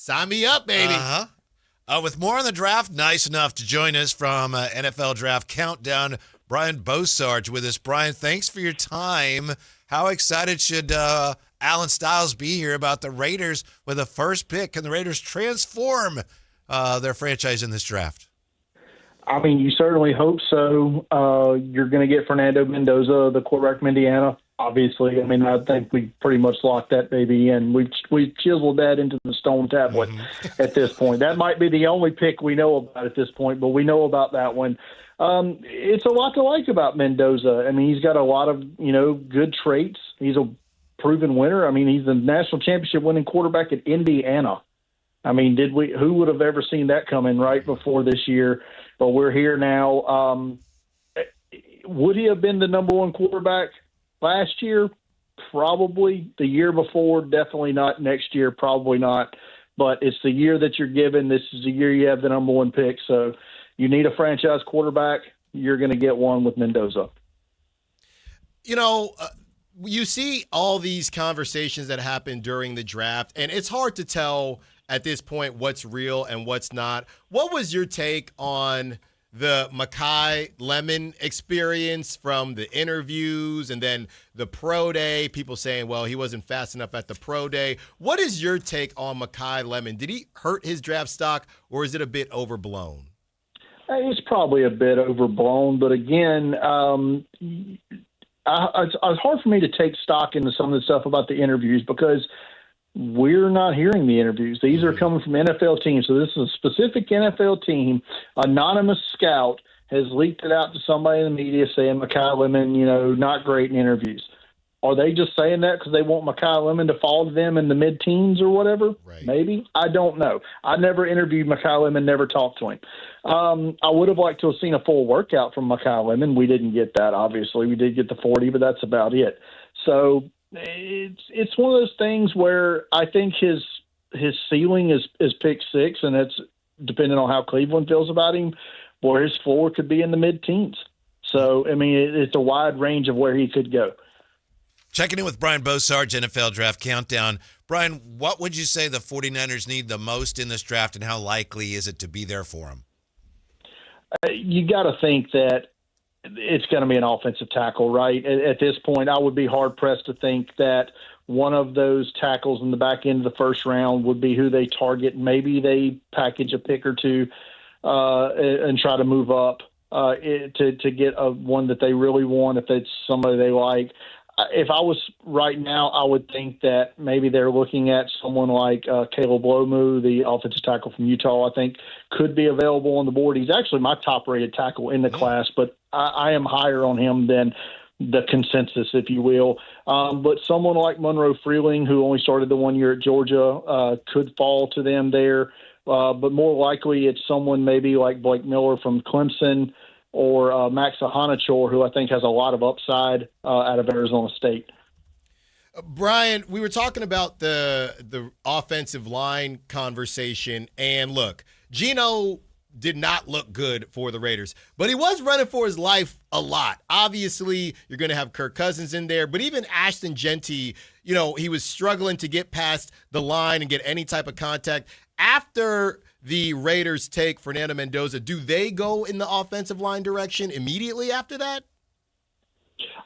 Sign me up, baby. With more on the draft, nice enough to join us from NFL Draft Countdown, Brian Bosarge with us. Brian, thanks for your time. How excited should Alan Stiles be here about the Raiders with the first pick? Can the Raiders transform their franchise in this draft? I mean, you certainly hope so. You're going to get Fernando Mendoza, the quarterback from Indiana. Obviously, I mean, I think we pretty much locked that baby in. We've chiseled that into the stone tablet at this point. That might be the only pick we know about at this point, but we know about that one. It's a lot to like about Mendoza. I mean, he's got a lot of, good traits. He's a proven winner. I mean, he's the national championship winning quarterback at Indiana. I mean, who would have ever seen that coming right before this year? But we're here now. Would he have been the number one quarterback last year? Probably. The year before, definitely not. Next year, probably not. But it's the year that you're given. This is the year you have the number one pick. So you need a franchise quarterback. You're going to get one with Mendoza. You see all these conversations that happen during the draft, and it's hard to tell at this point what's real and what's not. What was your take on the Makai Lemon experience from the interviews and then the pro day? People saying, well, he wasn't fast enough at the pro day. What is your take on Makai Lemon? Did he hurt his draft stock, or is it a bit overblown? It's probably a bit overblown, but again, it's hard for me to take stock into some of the stuff about the interviews because we're not hearing the interviews. These are coming from NFL teams. So this is a specific NFL team. Anonymous scout has leaked it out to somebody in the media saying Makai Lemon, not great in interviews. Are they just saying that because they want Makai Lemon to fall to them in the mid-teens or whatever? Right. Maybe. I don't know. I never interviewed Makai Lemon, never talked to him. I would have liked to have seen a full workout from Makai Lemon. We didn't get that, obviously. We did get the 40, but that's about it. So it's one of those things where I think his ceiling is pick 6, and that's depending on how Cleveland feels about him, where his floor could be in the mid-teens. So, I mean, it's a wide range of where he could go. Checking in with Brian Bosarge, NFL Draft Countdown. Brian, what would you say the 49ers need the most in this draft, and how likely is it to be there for them? You got to think that it's going to be an offensive tackle, right? At this point, I would be hard-pressed to think that one of those tackles in the back end of the first round would be who they target. Maybe they package a pick or two and try to move up to get one that they really want if it's somebody they like. If I was right now, I would think that maybe they're looking at someone like Caleb Lomu, the offensive tackle from Utah, I think could be available on the board. He's actually my top-rated tackle in the class, but I am higher on him than the consensus, if you will. But someone like Monroe Freeling, who only started the 1 year at Georgia, could fall to them there. But more likely it's someone maybe like Blake Miller from Clemson, or Max Ahanachor, who I think has a lot of upside out of Arizona State. Brian, we were talking about the offensive line conversation, and look, Geno did not look good for the Raiders, but he was running for his life a lot. Obviously, you're going to have Kirk Cousins in there, but even Ashton Genty, he was struggling to get past the line and get any type of contact. After the Raiders take Fernando Mendoza, do they go in the offensive line direction immediately after that?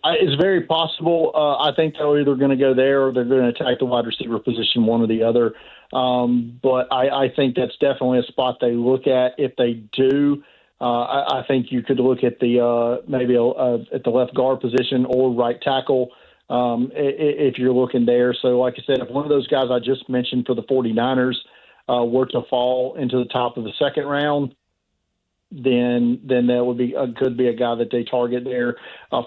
It's very possible. I think they're either going to go there or they're going to attack the wide receiver position, one or the other. But I think that's definitely a spot they look at. If they do, I think you could look at the maybe at the left guard position or right tackle if you're looking there. So, like I said, if one of those guys I just mentioned for the 49ers were to fall into the top of the second round, then that would be could be a guy that they target there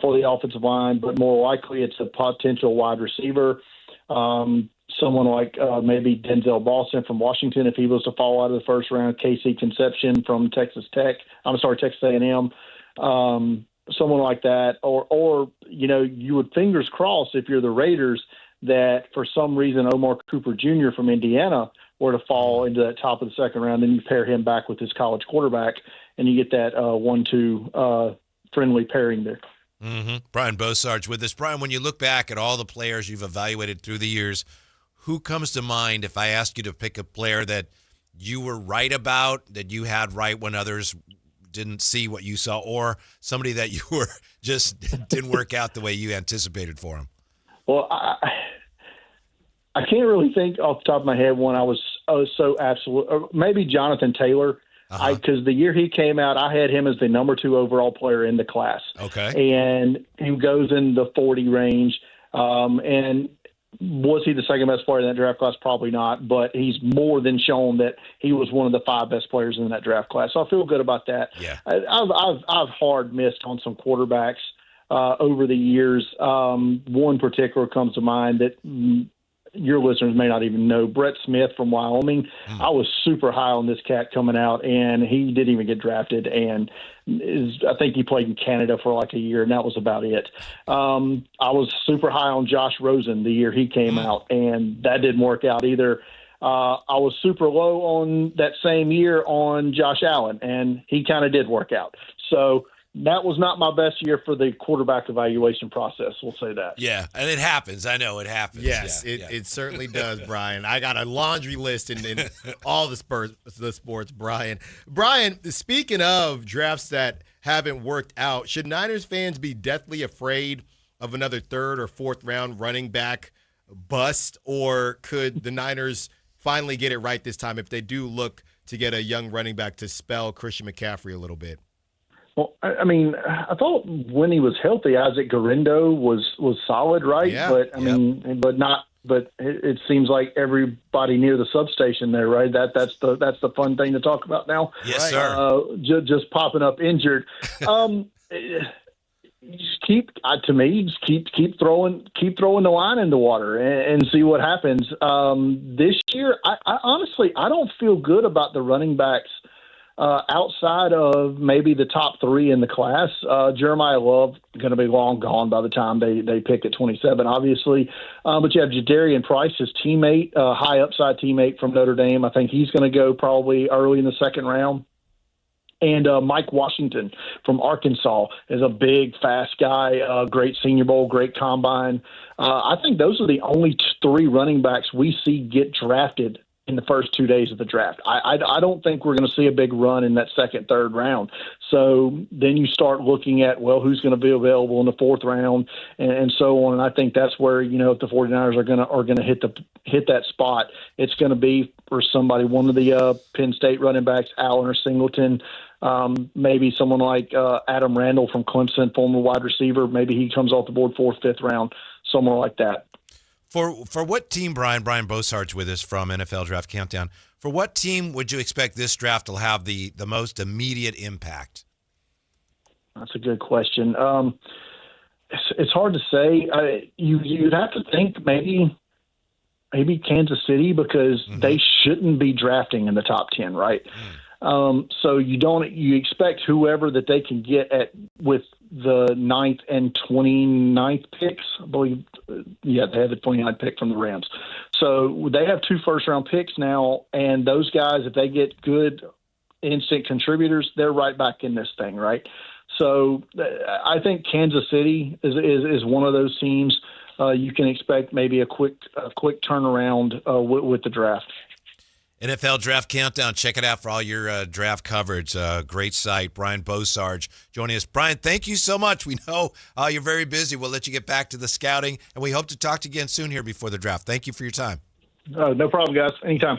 for the offensive line. But more likely, it's a potential wide receiver, someone like maybe Denzel Boston from Washington if he was to fall out of the first round. Casey Conception from Texas A&M. Someone like that, or you would fingers crossed if you're the Raiders that for some reason Omar Cooper Jr. from Indiana were to fall into that top of the second round, then you pair him back with his college quarterback, and you get that 1-2 friendly pairing there. Mm-hmm. Brian Bosarge with us. Brian, when you look back at all the players you've evaluated through the years, who comes to mind if I ask you to pick a player that you were right about, that you had right when others didn't see what you saw, or somebody that you were just didn't work out the way you anticipated for him? Well, I can't really think off the top of my head one I was so absolute. Or maybe Jonathan Taylor, because the year he came out, I had him as the number 2 overall player in the class. Okay. And he goes in the 40 range. And was he the second best player in that draft class? Probably not, but he's more than shown that he was one of the 5 best players in that draft class. So I feel good about that. Yeah. I've hard missed on some quarterbacks over the years. One particular comes to mind that your listeners may not even know. Brett Smith from Wyoming. I was super high on this cat coming out, and he didn't even get drafted. And I think he played in Canada for like a year, and that was about it. I was super high on Josh Rosen the year he came out, and that didn't work out either. I was super low on that same year on Josh Allen, and he kind of did work out. So that was not my best year for the quarterback evaluation process. We'll say that. Yeah, and it happens. I know it happens. Yes, yeah, it certainly does, Brian. I got a laundry list in all the sports, Brian. Brian, speaking of drafts that haven't worked out, should Niners fans be deathly afraid of another 3rd or 4th round running back bust, or could the Niners finally get it right this time if they do look to get a young running back to spell Christian McCaffrey a little bit? Well, I mean, I thought when he was healthy, Isaac Garendo was solid, right? Yeah. But I mean, but it seems like everybody near the substation there, right? That's the fun thing to talk about now. Yes, sir. Just popping up injured. Just keep throwing the line in the water and see what happens. This year, I honestly don't feel good about the running backs. Outside of maybe the top 3 in the class, Jeremiah Love going to be long gone by the time they pick at 27, obviously. But you have Jadarian Price, his teammate, high upside teammate from Notre Dame. I think he's going to go probably early in the 2nd round. And Mike Washington from Arkansas is a big, fast guy, great Senior Bowl, great combine. I think those are the only 3 running backs we see get drafted in the first 2 days of the draft. I don't think we're going to see a big run in that 2nd, 3rd round. So then you start looking at, well, who's going to be available in the 4th round and so on. And I think that's where, if the 49ers are going to hit that spot, it's going to be for somebody, one of the Penn State running backs, Allen or Singleton, maybe someone like Adam Randall from Clemson, former wide receiver. Maybe he comes off the board 4th, 5th round, somewhere like that. For what team, Brian Bosarge with us from NFL Draft Countdown, for what team would you expect this draft will have the most immediate impact? That's a good question. It's hard to say. You'd have to think maybe Kansas City, because they shouldn't be drafting in the top 10, right? So you expect whoever that they can get with the 9th and 29th picks, I believe. Yeah, they have the 29th pick from the Rams. So they have 2 first-round picks now, and those guys, if they get good instant contributors, they're right back in this thing, right? So I think Kansas City is one of those teams. You can expect maybe a quick turnaround with the draft. NFL Draft Countdown. Check it out for all your draft coverage. Great site. Brian Bosarge joining us. Brian, thank you so much. We know you're very busy. We'll let you get back to the scouting, and we hope to talk to you again soon here before the draft. Thank you for your time. No problem, guys. Anytime.